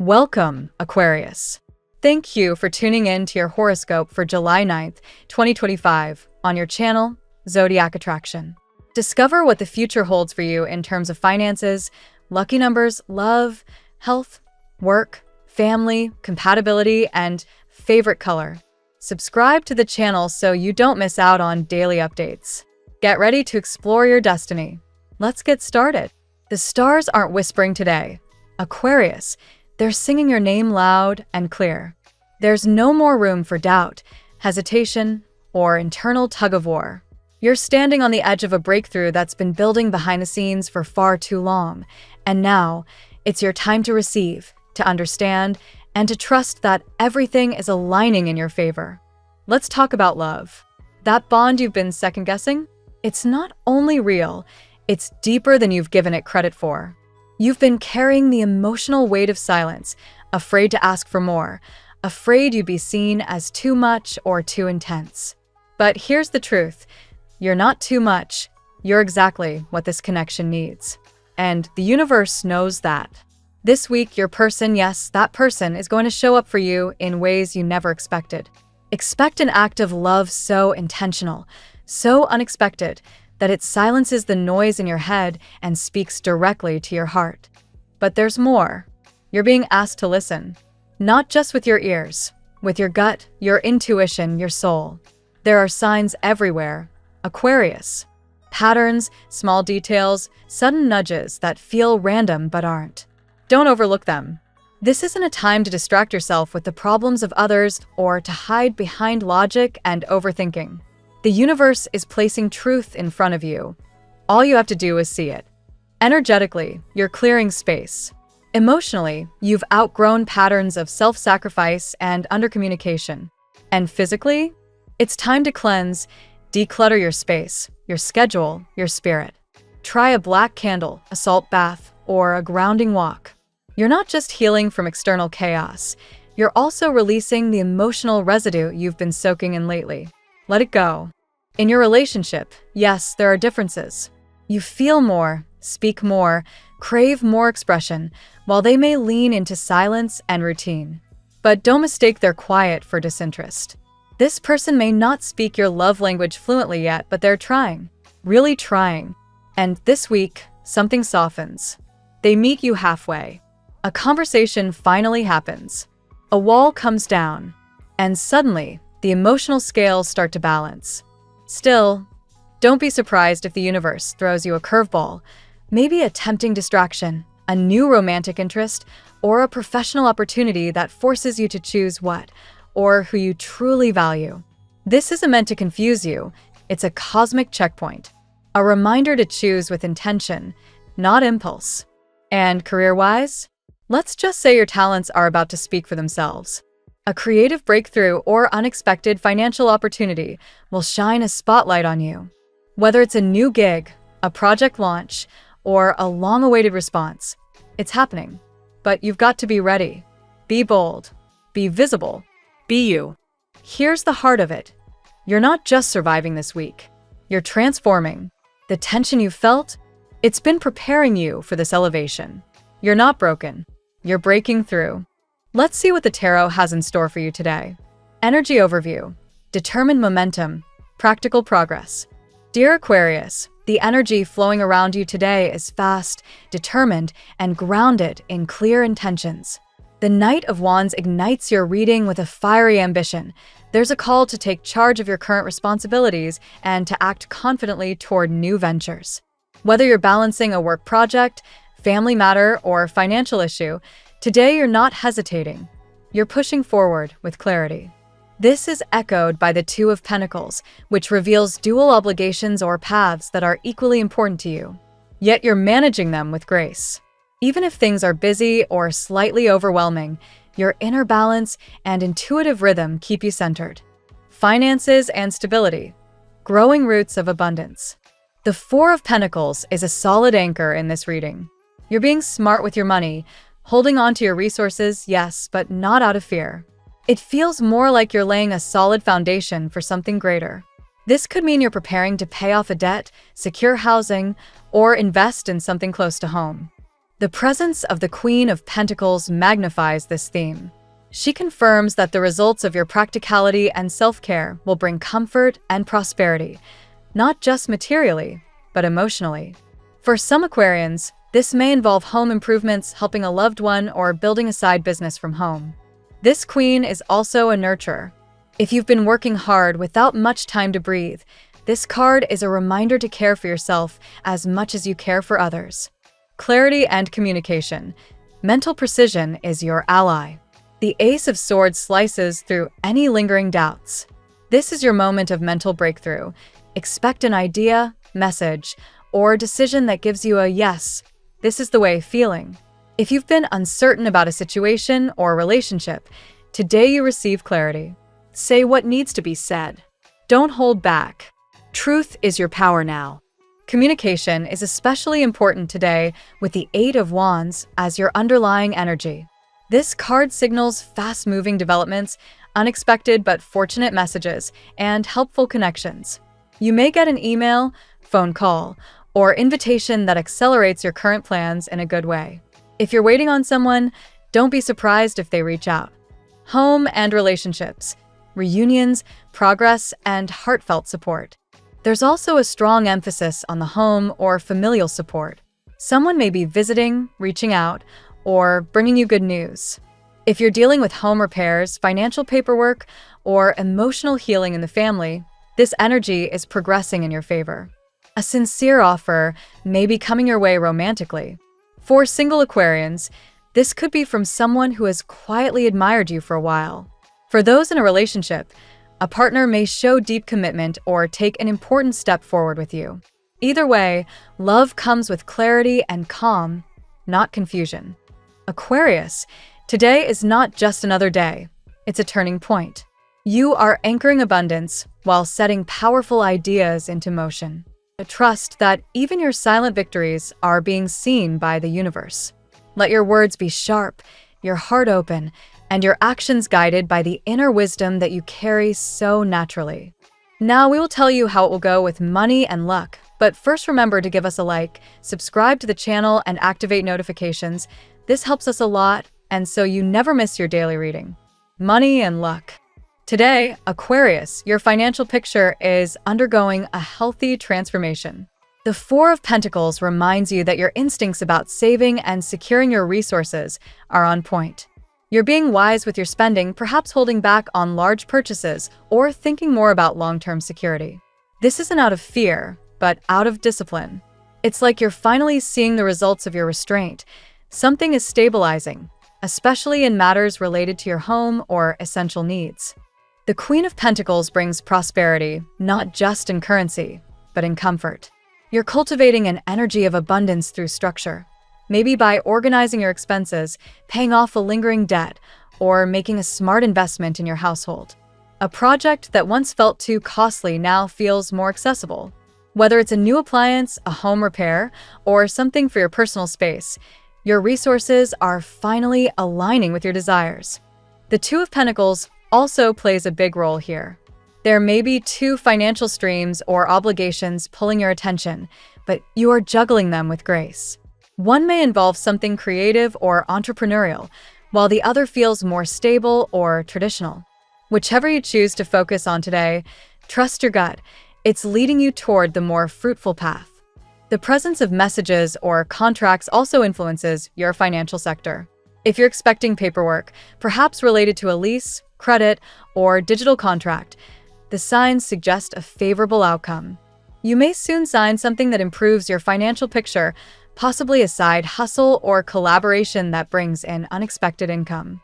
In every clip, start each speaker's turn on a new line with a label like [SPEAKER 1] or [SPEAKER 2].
[SPEAKER 1] Welcome, Aquarius. Thank you for tuning in to your horoscope for July 9th, 2025 on your channel, Zodiac Attraction. Discover what the future holds for you in terms of finances, lucky numbers, love, health, work, family, compatibility, and favorite color. Subscribe to the channel so you don't miss out on daily updates. Get ready to explore your destiny. Let's get started. The stars aren't whispering today. Aquarius, they're singing your name loud and clear. There's no more room for doubt, hesitation, or internal tug-of-war. You're standing on the edge of a breakthrough that's been building behind the scenes for far too long, and now it's your time to receive, to understand, and to trust that everything is aligning in your favor. Let's talk about love. That bond you've been second-guessing? It's not only real, it's deeper than you've given it credit for. You've been carrying the emotional weight of silence, afraid to ask for more, afraid you'd be seen as too much or too intense. But here's the truth. You're not too much. You're exactly what this connection needs. And the universe knows that. This week, your person, yes, that person, is going to show up for you in ways you never expected. Expect an act of love so intentional, so unexpected, that it silences the noise in your head and speaks directly to your heart. But there's more. You're being asked to listen, not just with your ears, with your gut, your intuition, your soul. There are signs everywhere. Aquarius. Patterns, small details, sudden nudges that feel random but aren't. Don't overlook them. This isn't a time to distract yourself with the problems of others or to hide behind logic and overthinking. The universe is placing truth in front of you. All you have to do is see it. Energetically, you're clearing space. Emotionally, you've outgrown patterns of self-sacrifice and undercommunication. And physically, it's time to cleanse, declutter your space, your schedule, your spirit. Try a black candle, a salt bath, or a grounding walk. You're not just healing from external chaos, you're also releasing the emotional residue you've been soaking in lately. Let it go. In your relationship, yes, there are differences. You feel more, speak more, crave more expression, while they may lean into silence and routine. But don't mistake their quiet for disinterest. This person may not speak your love language fluently yet, but they're trying, really trying. And this week, something softens. They meet you halfway. A conversation finally happens. A wall comes down, and suddenly, the emotional scales start to balance. Still, don't be surprised if the universe throws you a curveball, maybe a tempting distraction, a new romantic interest, or a professional opportunity that forces you to choose what or who you truly value. This isn't meant to confuse you. It's a cosmic checkpoint, a reminder to choose with intention, not impulse. And career-wise, let's just say your talents are about to speak for themselves. A creative breakthrough or unexpected financial opportunity will shine a spotlight on you. Whether it's a new gig, a project launch, or a long-awaited response, it's happening. But you've got to be ready. Be bold. Be visible. Be you. Here's the heart of it. You're not just surviving this week. You're transforming. The tension you felt, it's been preparing you for this elevation. You're not broken. You're breaking through. Let's see what the tarot has in store for you today. Energy overview. Determined momentum. Practical progress. Dear Aquarius, the energy flowing around you today is fast, determined, and grounded in clear intentions. The Knight of Wands ignites your reading with a fiery ambition. There's a call to take charge of your current responsibilities and to act confidently toward new ventures. Whether you're balancing a work project, family matter, or financial issue, today you're not hesitating. You're pushing forward with clarity. This is echoed by the Two of Pentacles, which reveals dual obligations or paths that are equally important to you. Yet you're managing them with grace. Even if things are busy or slightly overwhelming, your inner balance and intuitive rhythm keep you centered. Finances and stability. Growing roots of abundance. The Four of Pentacles is a solid anchor in this reading. You're being smart with your money, holding on to your resources, yes, but not out of fear. It feels more like you're laying a solid foundation for something greater. This could mean you're preparing to pay off a debt, secure housing, or invest in something close to home. The presence of the Queen of Pentacles magnifies this theme. She confirms that the results of your practicality and self-care will bring comfort and prosperity, not just materially, but emotionally. For some Aquarians, this may involve home improvements, helping a loved one, or building a side business from home. This queen is also a nurturer. If you've been working hard without much time to breathe, this card is a reminder to care for yourself as much as you care for others. Clarity and communication. Mental precision is your ally. The Ace of Swords slices through any lingering doubts. This is your moment of mental breakthrough. Expect an idea, message, or decision that gives you a yes, this is the way feeling. If you've been uncertain about a situation or relationship, today you receive clarity. Say what needs to be said. Don't hold back. Truth is your power now. Communication is especially important today with the Eight of Wands as your underlying energy. This card signals fast-moving developments, unexpected but fortunate messages, and helpful connections. You may get an email, phone call, or invitation that accelerates your current plans in a good way. If you're waiting on someone, don't be surprised if they reach out. Home and relationships, reunions, progress, and heartfelt support. There's also a strong emphasis on the home or familial support. Someone may be visiting, reaching out, or bringing you good news. If you're dealing with home repairs, financial paperwork, or emotional healing in the family, this energy is progressing in your favor. A sincere offer may be coming your way romantically. For single Aquarians, this could be from someone who has quietly admired you for a while. For those in a relationship, a partner may show deep commitment or take an important step forward with you. Either way, love comes with clarity and calm, not confusion. Aquarius, today is not just another day, it's a turning point. You are anchoring abundance while setting powerful ideas into motion. Trust that even your silent victories are being seen by the universe. Let your words be sharp, your heart open, and your actions guided by the inner wisdom that you carry so naturally. Now we will tell you how it will go with money and luck, but first remember to give us a like, subscribe to the channel, and activate notifications. This helps us a lot, and so you never miss your daily reading. Money and luck. Today, Aquarius, your financial picture is undergoing a healthy transformation. The Four of Pentacles reminds you that your instincts about saving and securing your resources are on point. You're being wise with your spending, perhaps holding back on large purchases or thinking more about long-term security. This isn't out of fear, but out of discipline. It's like you're finally seeing the results of your restraint. Something is stabilizing, especially in matters related to your home or essential needs. The Queen of Pentacles brings prosperity, not just in currency, but in comfort. You're cultivating an energy of abundance through structure, maybe by organizing your expenses, paying off a lingering debt, or making a smart investment in your household. A project that once felt too costly now feels more accessible. Whether it's a new appliance, a home repair, or something for your personal space, your resources are finally aligning with your desires. The Two of Pentacles also plays a big role here. There may be two financial streams or obligations pulling your attention, but you are juggling them with grace. One may involve something creative or entrepreneurial, while the other feels more stable or traditional. Whichever you choose to focus on today, trust your gut. It's leading you toward the more fruitful path. The presence of messages or contracts also influences your financial sector. If you're expecting paperwork, perhaps related to a lease, credit, or digital contract, the signs suggest a favorable outcome. You may soon sign something that improves your financial picture, possibly a side hustle or collaboration that brings in unexpected income.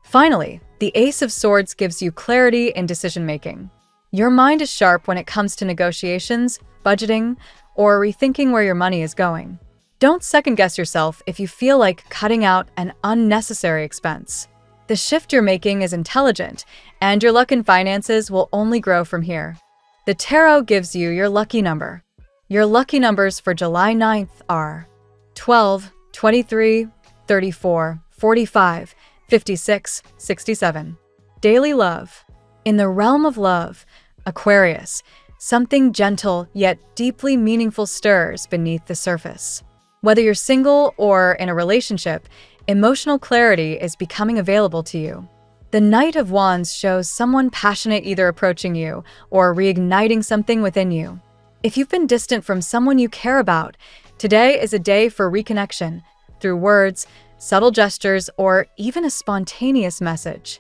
[SPEAKER 1] Finally, the Ace of Swords gives you clarity in decision-making. Your mind is sharp when it comes to negotiations, budgeting, or rethinking where your money is going. Don't second-guess yourself if you feel like cutting out an unnecessary expense. The shift you're making is intelligent, and your luck in finances will only grow from here. The tarot gives you your lucky number. Your lucky numbers for July 9th are 12, 23, 34, 45, 56, 67. Daily love. In the realm of love, Aquarius, something gentle yet deeply meaningful stirs beneath the surface. Whether you're single or in a relationship, emotional clarity is becoming available to you. The Knight of Wands shows someone passionate either approaching you or reigniting something within you. If you've been distant from someone you care about, today is a day for reconnection through words, subtle gestures, or even a spontaneous message.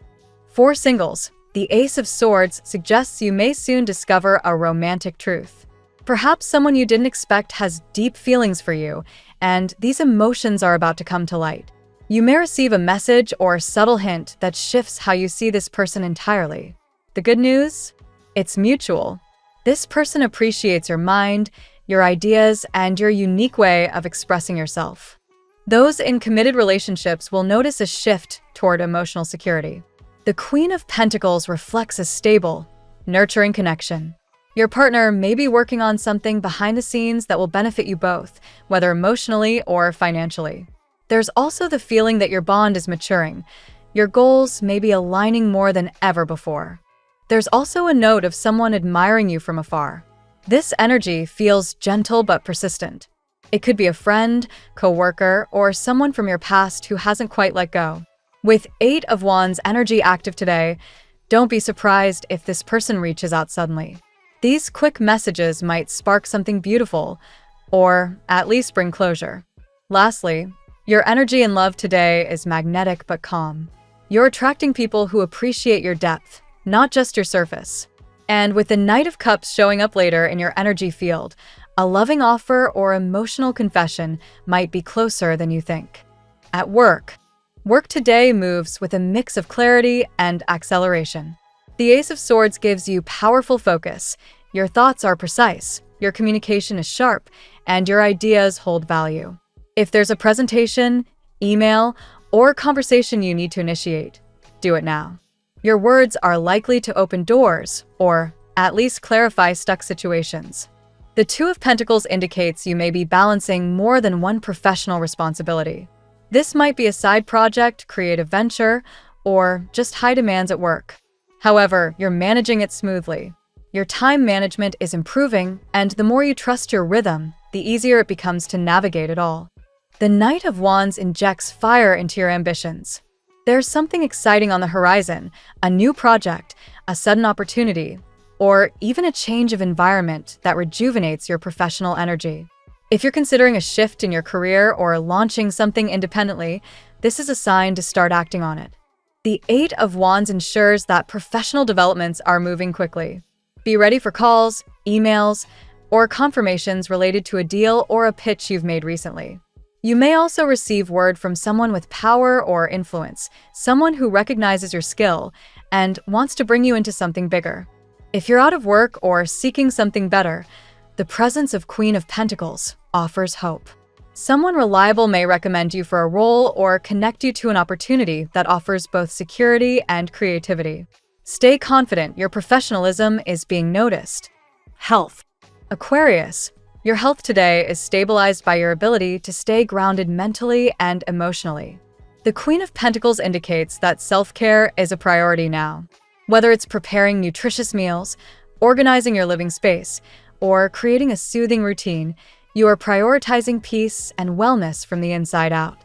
[SPEAKER 1] For singles, the Ace of Swords suggests you may soon discover a romantic truth. Perhaps someone you didn't expect has deep feelings for you, and these emotions are about to come to light. You may receive a message or subtle hint that shifts how you see this person entirely. The good news? It's mutual. This person appreciates your mind, your ideas, and your unique way of expressing yourself. Those in committed relationships will notice a shift toward emotional security. The Queen of Pentacles reflects a stable, nurturing connection. Your partner may be working on something behind the scenes that will benefit you both, whether emotionally or financially. There's also the feeling that your bond is maturing. Your goals may be aligning more than ever before. There's also a note of someone admiring you from afar. This energy feels gentle but persistent. It could be a friend, coworker, or someone from your past who hasn't quite let go. With 8 of Wands energy active today, don't be surprised if this person reaches out suddenly. These quick messages might spark something beautiful, or at least bring closure. Lastly, your energy in love today is magnetic but calm. You're attracting people who appreciate your depth, not just your surface. And with the Knight of Cups showing up later in your energy field, a loving offer or emotional confession might be closer than you think. At work today moves with a mix of clarity and acceleration. The Ace of Swords gives you powerful focus. Your thoughts are precise, your communication is sharp, and your ideas hold value. If there's a presentation, email, or conversation you need to initiate, do it now. Your words are likely to open doors, or at least clarify stuck situations. The Two of Pentacles indicates you may be balancing more than one professional responsibility. This might be a side project, creative venture, or just high demands at work. However, you're managing it smoothly. Your time management is improving, and the more you trust your rhythm, the easier it becomes to navigate it all. The Knight of Wands injects fire into your ambitions. There's something exciting on the horizon, a new project, a sudden opportunity, or even a change of environment that rejuvenates your professional energy. If you're considering a shift in your career or launching something independently, this is a sign to start acting on it. The 8 of Wands ensures that professional developments are moving quickly. Be ready for calls, emails, or confirmations related to a deal or a pitch you've made recently. You may also receive word from someone with power or influence, someone who recognizes your skill and wants to bring you into something bigger. If you're out of work or seeking something better, the presence of Queen of Pentacles offers hope. Someone reliable may recommend you for a role or connect you to an opportunity that offers both security and creativity. Stay confident your professionalism is being noticed. Health. Aquarius, your health today is stabilized by your ability to stay grounded mentally and emotionally. The Queen of Pentacles indicates that self-care is a priority now. Whether it's preparing nutritious meals, organizing your living space, or creating a soothing routine, you are prioritizing peace and wellness from the inside out.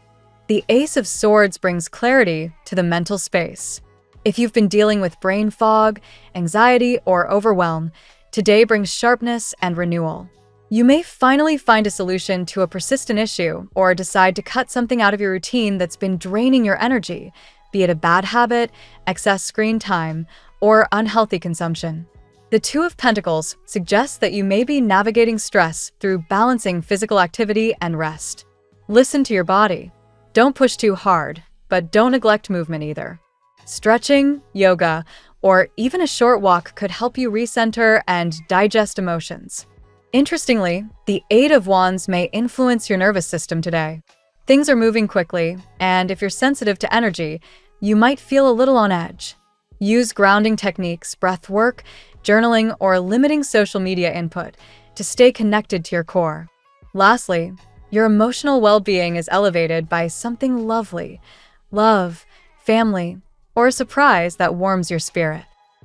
[SPEAKER 1] The Ace of Swords brings clarity to the mental space. If you've been dealing with brain fog, anxiety, or overwhelm, today brings sharpness and renewal. You may finally find a solution to a persistent issue or decide to cut something out of your routine that's been draining your energy, be it a bad habit, excess screen time, or unhealthy consumption. The Two of Pentacles suggests that you may be navigating stress through balancing physical activity and rest. Listen to your body. Don't push too hard, but don't neglect movement either. Stretching, yoga, or even a short walk could help you recenter and digest emotions. Interestingly, the 8 of Wands may influence your nervous system today. Things are moving quickly, and if you're sensitive to energy, you might feel a little on edge. Use grounding techniques, breath work, journaling, or limiting social media input to stay connected to your core. Lastly, your emotional well-being is elevated by something lovely, love, family, or a surprise that warms your spirit.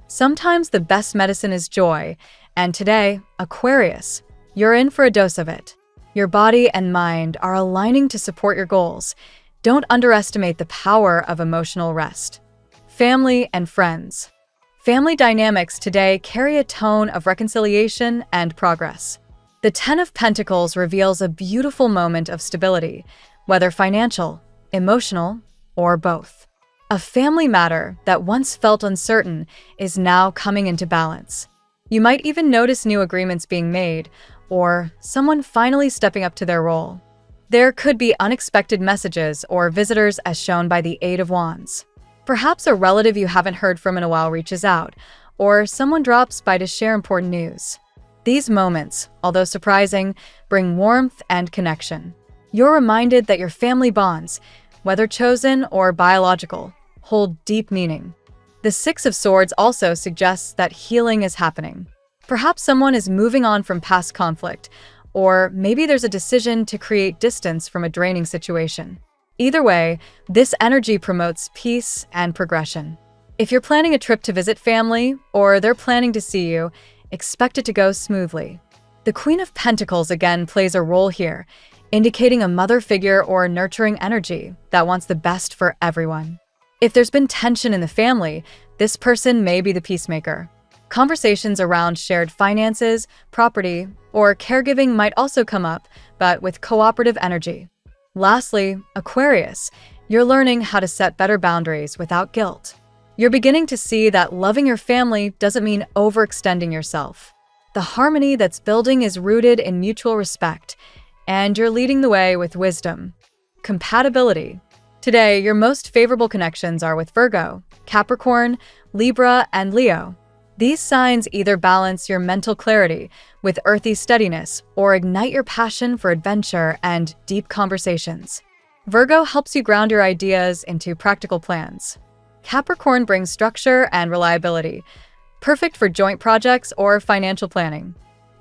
[SPEAKER 1] Sometimes the best medicine is joy, and today, Aquarius, you're in for a dose of it. Your body and mind are aligning to support your goals. Don't underestimate the power of emotional rest. Family and friends. Family dynamics today carry a tone of reconciliation and progress. The Ten of Pentacles reveals a beautiful moment of stability, whether financial, emotional, or both. A family matter that once felt uncertain is now coming into balance. You might even notice new agreements being made, or someone finally stepping up to their role. There could be unexpected messages or visitors as shown by the Eight of Wands. Perhaps a relative you haven't heard from in a while reaches out, or someone drops by to share important news. These moments, although surprising, bring warmth and connection. You're reminded that your family bonds, whether chosen or biological, hold deep meaning. The Six of Swords also suggests that healing is happening. Perhaps someone is moving on from past conflict, or maybe there's a decision to create distance from a draining situation. Either way, this energy promotes peace and progression. If you're planning a trip to visit family, or they're planning to see you, expect it to go smoothly. The Queen of Pentacles again plays a role here, indicating a mother figure or nurturing energy that wants the best for everyone. If there's been tension in the family, this person may be the peacemaker. Conversations around shared finances, property, or caregiving might also come up, but with cooperative energy. Lastly, Aquarius, you're learning how to set better boundaries without guilt. You're beginning to see that loving your family doesn't mean overextending yourself. The harmony that's building is rooted in mutual respect, and you're leading the way with wisdom. Compatibility. Today, your most favorable connections are with Virgo, Capricorn, Libra, and Leo. These signs either balance your mental clarity with earthy steadiness or ignite your passion for adventure and deep conversations. Virgo helps you ground your ideas into practical plans. Capricorn brings structure and reliability, perfect for joint projects or financial planning.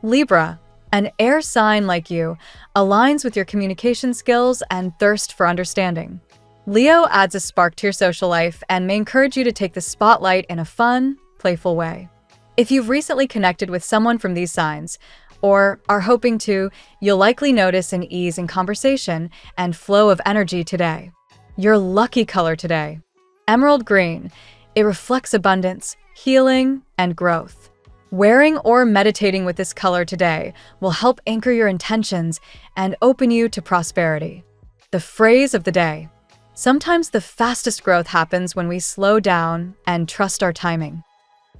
[SPEAKER 1] Libra, an air sign like you, aligns with your communication skills and thirst for understanding. Leo adds a spark to your social life and may encourage you to take the spotlight in a fun, playful way. If you've recently connected with someone from these signs, or are hoping to, you'll likely notice an ease in conversation and flow of energy today. Your lucky color today: emerald green. It reflects abundance, healing, and growth. Wearing or meditating with this color today will help anchor your intentions and open you to prosperity. The phrase of the day: sometimes the fastest growth happens when we slow down and trust our timing.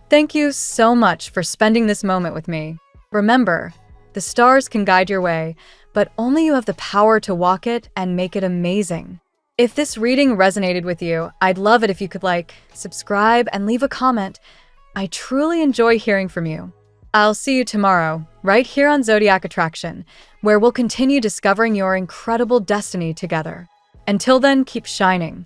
[SPEAKER 1] Thank you so much for spending this moment with me. Remember, the stars can guide your way, but only you have the power to walk it and make it amazing. If this reading resonated with you, I'd love it if you could like, subscribe, and leave a comment. I truly enjoy hearing from you. I'll see you tomorrow, right here on Zodiac Attraction, where we'll continue discovering your incredible destiny together. Until then, keep shining.